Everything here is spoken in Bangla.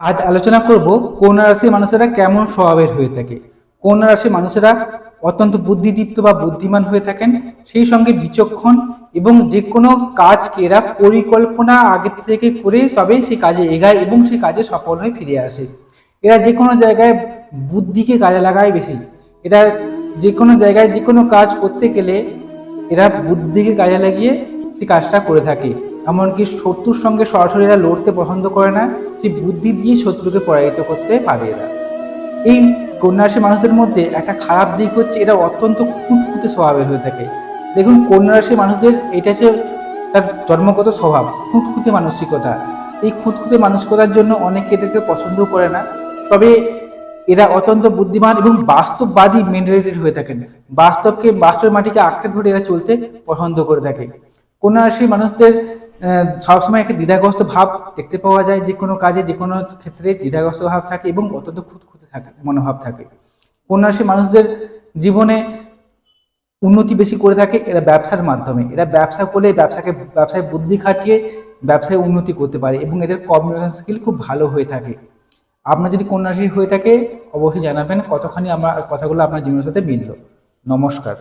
আজ আলোচনা করব কন্যা রাশির মানুষেরা কেমন স্বভাবের হয়ে থাকে। কন্যা রাশির মানুষেরা অত্যন্ত বুদ্ধিদীপ্ত বা বুদ্ধিমান হয়ে থাকেন, সেই সঙ্গে বিচক্ষণ এবং যে কোনো কাজকে এরা পরিকল্পনা আগে থেকে করে তবে সেই কাজে এগায় এবং সেই কাজে সফল হয়ে ফিরে আসে। এরা যে কোনো জায়গায় বুদ্ধিকে কাজে লাগায় বেশি। এরা যে কোনো জায়গায় যে কোনো কাজ করতে গেলে এরা বুদ্ধিকে কাজে লাগিয়ে সেই কাজটা করে থাকে। এমনকি শত্রুর সঙ্গে সরাসরি এরা লড়তে পছন্দ করে না, সেই বুদ্ধি দিয়ে শত্রুকে পরাজিত করতে পারে এরা। এই কন্যা রাশির মানুষদের মধ্যে একটা খারাপ দিক হচ্ছে এরা অত্যন্ত খুঁতখুঁতে স্বভাবের হয়ে থাকে। দেখুন, কন্যা রাশির মানুষদের এটা হচ্ছে তার জন্মগত স্বভাব, খুঁতখুঁতে মানসিকতা। এই খুঁতখুঁতে মানসিকতার জন্য অনেকে এদেরকে পছন্দ করে না। তবে এরা অত্যন্ত বুদ্ধিমান এবং বাস্তববাদী মেন্টালিটির হয়ে থাকেন। বাস্তবের মাটিকে আঁকড়ে ধরে এরা চলতে পছন্দ করে থাকে। কন্যা রাশির মানুষদের সবসময় একটা দ্বিধাগ্রস্ত ভাব দেখতে পাওয়া যায়, যে কোনো কাজে যে কোনো ক্ষেত্রে দ্বিধাগ্রস্ত ভাব থাকে এবং অত্যন্ত খুঁতখুঁতে থাকে মনোভাব থাকে। কন্যা রাশির মানুষদের জীবনে উন্নতি বেশি করে থাকে এরা ব্যবসার মাধ্যমে। এরা ব্যবসা করলে ব্যবসায় বুদ্ধি খাটিয়ে ব্যবসায় উন্নতি করতে পারে এবং এদের কমিউনিকেশন স্কিল খুব ভালো হয়ে থাকে। আপনার যদি কন্যা রাশি হয়ে থাকে অবশ্যই জানাবেন কতখানি আমার কথাগুলো আপনার জীবনের সাথে মিলল। নমস্কার।